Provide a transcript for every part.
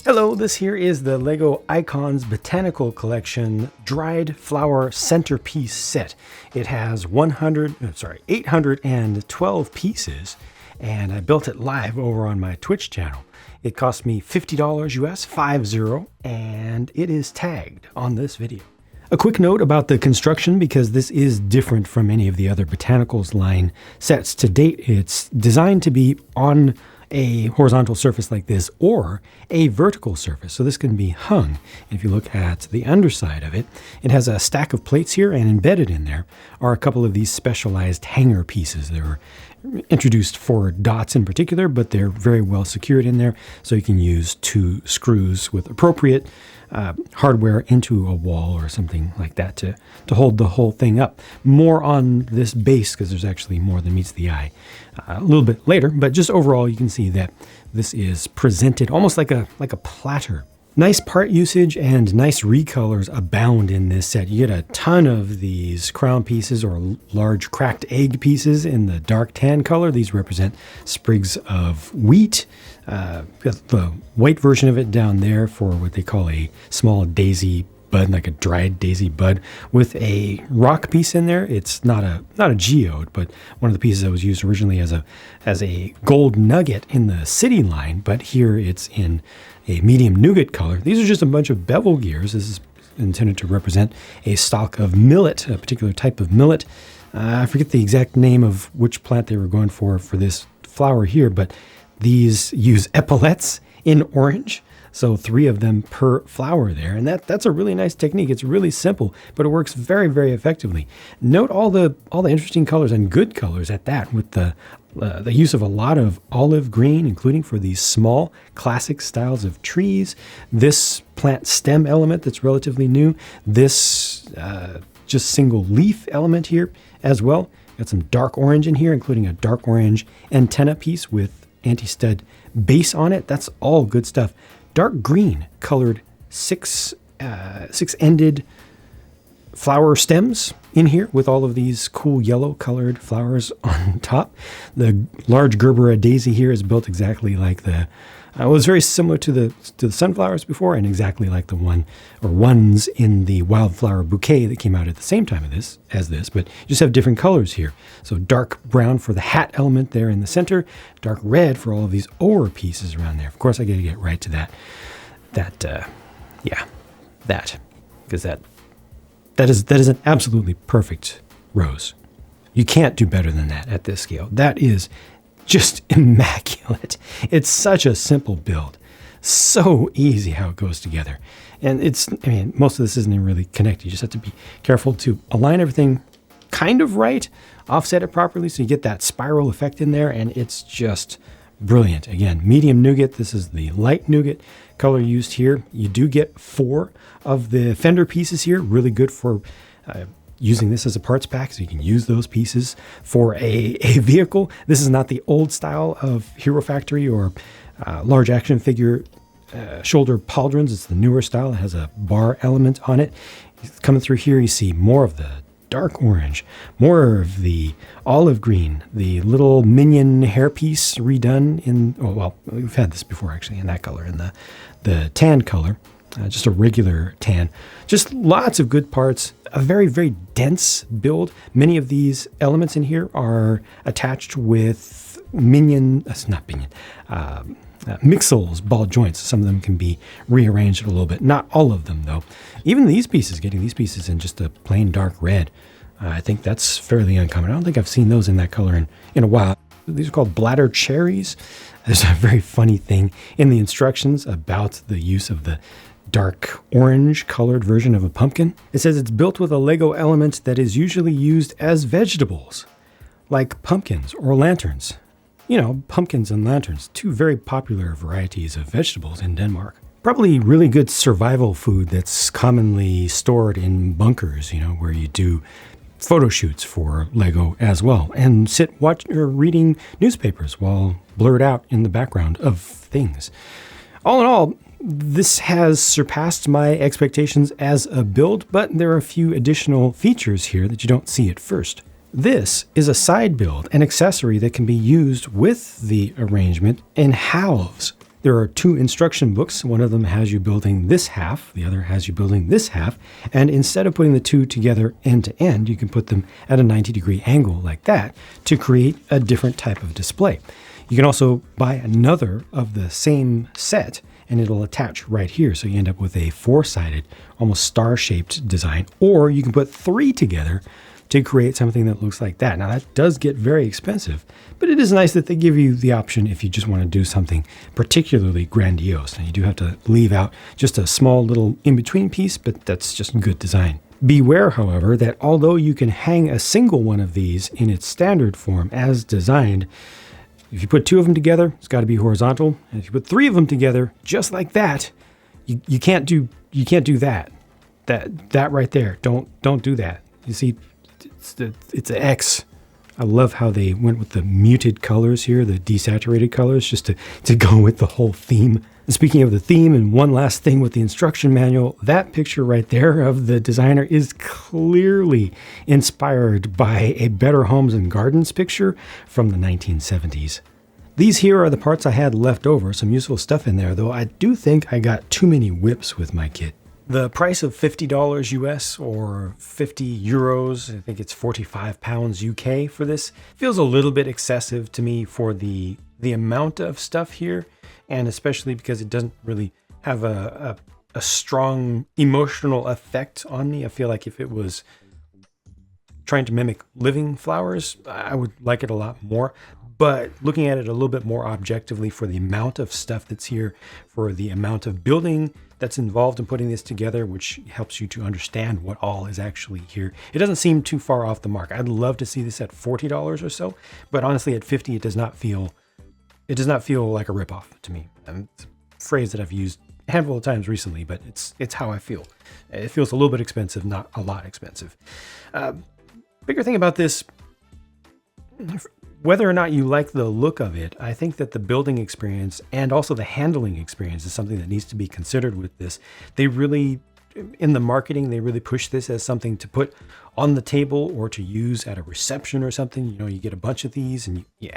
Hello, this here is the LEGO Icons Botanical Collection Dried Flower Centerpiece set. It has 812 pieces, and I built it live over on my Twitch channel. It cost me $50 US, 50, and it is tagged on this video. A quick note about the construction, because this is different from any of the other Botanicals line sets to date. It's designed to be on a horizontal surface like this or a vertical surface. So this can be hung. If you look at the underside of it, it has a stack of plates here, and embedded in there are a couple of these specialized hanger pieces. They were introduced for dots in particular, but they're very well secured in there. So you can use 2 screws with appropriate hardware into a wall or something like that to hold the whole thing up. More on this base, because there's actually more than meets the eye a little bit later, but just overall you can see that this is presented almost like a platter. Nice part usage and nice recolors abound in this set. You get a ton of these crown pieces or large cracked egg pieces in the dark tan color. These represent sprigs of wheat. The white version of it down there for what they call a small daisy bud, like a dried daisy bud, with a rock piece in there. It's not a geode, but one of the pieces that was used originally as a gold nugget in the city line, but here it's in a medium nougat color. These are just a bunch of bevel gears. This is intended to represent a stalk of millet, a particular type of millet. I forget the exact name of which plant they were going for this flower here, but these use epaulets in orange. So 3 of them per flower there. And that's a really nice technique. It's really simple, but it works very, very effectively. Note all the interesting colors, and good colors at that, with the use of a lot of olive green, including for these small classic styles of trees. This plant stem element that's relatively new. This just single leaf element here as well. Got some dark orange in here, including a dark orange antenna piece with anti-stud base on it. That's all good stuff. Dark green colored six-ended flower stems in here with all of these cool yellow colored flowers on top. The large Gerbera daisy here is built exactly like the it was very similar to the sunflowers before, and exactly like the ones in the wildflower bouquet that came out at the same time as this, but you just have different colors here. So dark brown for the hat element there in the center, dark red for all of these ore pieces around there. Of course, I got to get right to that, because that is an absolutely perfect rose. You can't do better than that at this scale. That is just immaculate. It's such a simple build. So easy how it goes together. And most of this isn't even really connected. You just have to be careful to align everything kind of right, offset it properly so you get that spiral effect in there, and it's just brilliant. Again, medium nougat. This is the light nougat color used here. You do get 4 of the fender pieces here. Really good for using this as a parts pack, so you can use those pieces for a vehicle. This is not the old style of Hero Factory or large action figure shoulder pauldrons. It's the newer style. It has a bar element on it. Coming through here, you see more of the dark orange, more of the olive green, the little minion hairpiece redone in, we've had this before actually in that color, in the tan color. Just a regular tan. Just lots of good parts. A very, very dense build. Many of these elements in here are attached with mixels, ball joints. Some of them can be rearranged a little bit. Not all of them, though. Even these pieces, getting these pieces in just a plain dark red, I think that's fairly uncommon. I don't think I've seen those in that color in a while. These are called bladder cherries. There's a very funny thing in the instructions about the use of the dark orange colored version of a pumpkin. It says it's built with a Lego element that is usually used as vegetables, like pumpkins or lanterns. You know, pumpkins and lanterns, 2 very popular varieties of vegetables in Denmark. Probably really good survival food that's commonly stored in bunkers, where you do photo shoots for Lego as well, and reading newspapers while blurred out in the background of things. All in all, this has surpassed my expectations as a build, but there are a few additional features here that you don't see at first. This is a side build, an accessory that can be used with the arrangement in halves. There are two instruction books. One of them has you building this half, the other has you building this half. And instead of putting the two together end to end, you can put them at a 90-degree angle like that to create a different type of display. You can also buy another of the same set and it'll attach right here. So you end up with a four-sided, almost star-shaped design, or you can put three together to create something that looks like that. Now that does get very expensive, but it is nice that they give you the option if you just want to do something particularly grandiose. And you do have to leave out just a small little in-between piece, but that's just good design. Beware, however, that although you can hang a single one of these in its standard form as designed, if you put two of them together, it's got to be horizontal. And if you put three of them together, just like that, you can't do that. That right there. Don't do that. You see, it's an X. I love how they went with the muted colors here, the desaturated colors, just to go with the whole theme. And speaking of the theme, and one last thing with the instruction manual, that picture right there of the designer is clearly inspired by a Better Homes and Gardens picture from the 1970s. These here are the parts I had left over, some useful stuff in there, though I do think I got too many whips with my kit. The price of $50 US or 50 euros, I think it's 45 pounds UK for this, feels a little bit excessive to me for the amount of stuff here, and especially because it doesn't really have a strong emotional effect on me. I feel like if it was trying to mimic living flowers, I would like it a lot more. But looking at it a little bit more objectively for the amount of stuff that's here, for the amount of building that's involved in putting this together, which helps you to understand what all is actually here, it doesn't seem too far off the mark. I'd love to see this at $40 or so, but honestly at 50, it does not feel like a ripoff to me. It's a phrase that I've used a handful of times recently, but it's how I feel. It feels a little bit expensive, not a lot expensive. Bigger thing about this, whether or not you like the look of it, I think that the building experience and also the handling experience is something that needs to be considered with this. They really, in the marketing, they really push this as something to put on the table or to use at a reception or something. You know, you get a bunch of these and you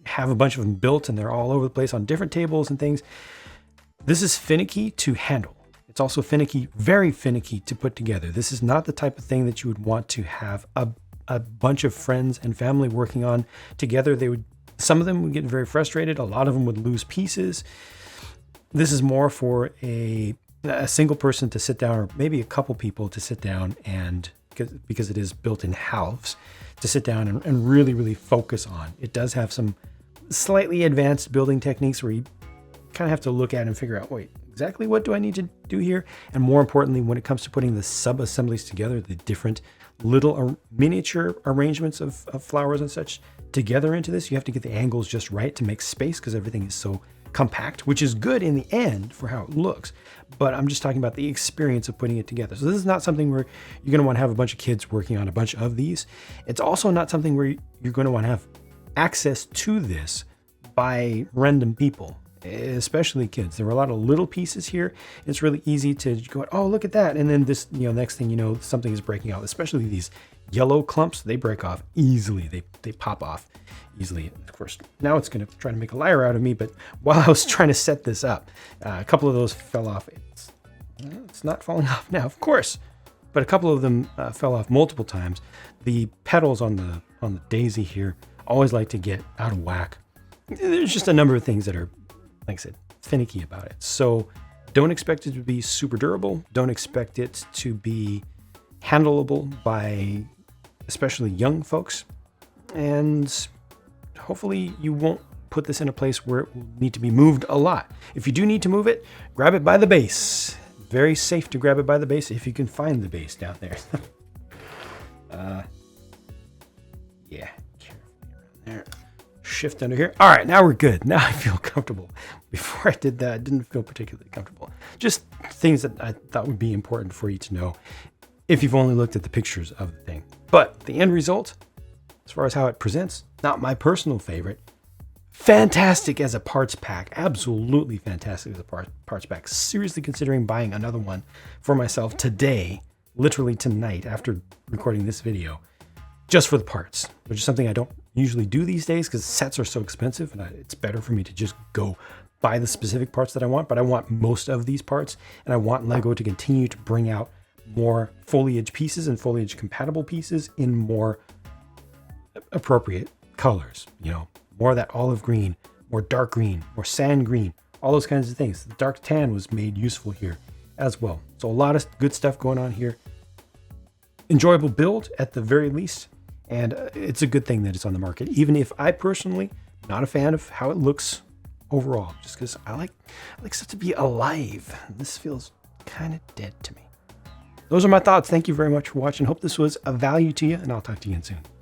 have a bunch of them built and they're all over the place on different tables and things. This is finicky to handle. It's also finicky, very finicky to put together. This is not the type of thing that you would want to have a bunch of friends and family working on together. Some of them would get very frustrated. A lot of them would lose pieces. This is more for a single person to sit down, or maybe a couple people to sit down and, because it is built in halves, to sit down and really, really focus on. It does have some slightly advanced building techniques where you kind of have to look at and figure out, wait, exactly what do I need to do here? And more importantly, when it comes to putting the sub-assemblies together, the different little miniature arrangements of flowers and such together into this, you have to get the angles just right to make space because everything is so compact, which is good in the end for how it looks. But I'm just talking about the experience of putting it together. So this is not something where you're going to want to have a bunch of kids working on a bunch of these. It's also not something where you're going to want to have access to this by random people, especially kids. There were a lot of little pieces here. It's really easy to go, oh, look at that. And then this, next thing you know, something is breaking out, especially these yellow clumps. They break off easily. They pop off easily. Of course, now it's going to try to make a liar out of me. But while I was trying to set this up, a couple of those fell off. It's not falling off now, of course, but a couple of them fell off multiple times. The petals on the daisy here always like to get out of whack. There's just a number of things that are, like I said, finicky about it. So don't expect it to be super durable. Don't expect it to be handleable by especially young folks. And hopefully you won't put this in a place where it will need to be moved a lot. If you do need to move it, grab it by the base. Very safe to grab it by the base if you can find the base down there. Yeah, carefully around there. Shift under here. All right, now we're good. Now I feel comfortable. Before I did that, I didn't feel particularly comfortable. Just things that I thought would be important for you to know if you've only looked at the pictures of the thing. But the end result, as far as how it presents, not my personal favorite. Fantastic as a parts pack. Absolutely fantastic as a parts pack. Seriously considering buying another one for myself today, literally tonight after recording this video, just for the parts, which is something I don't usually do these days because sets are so expensive, and it's better for me to just go buy the specific parts that I want. But I want most of these parts, and I want Lego to continue to bring out more foliage pieces and foliage compatible pieces in more appropriate colors. You know, more of that olive green, more dark green, more sand green, all those kinds of things. The dark tan was made useful here as well. So a lot of good stuff going on here. Enjoyable build at the very least, and it's a good thing that it's on the market, even if I personally not a fan of how it looks overall, just because I like stuff to be alive. This feels kind of dead to me. Those are my thoughts. Thank you very much for watching. Hope this was of value to you, and I'll talk to you again soon.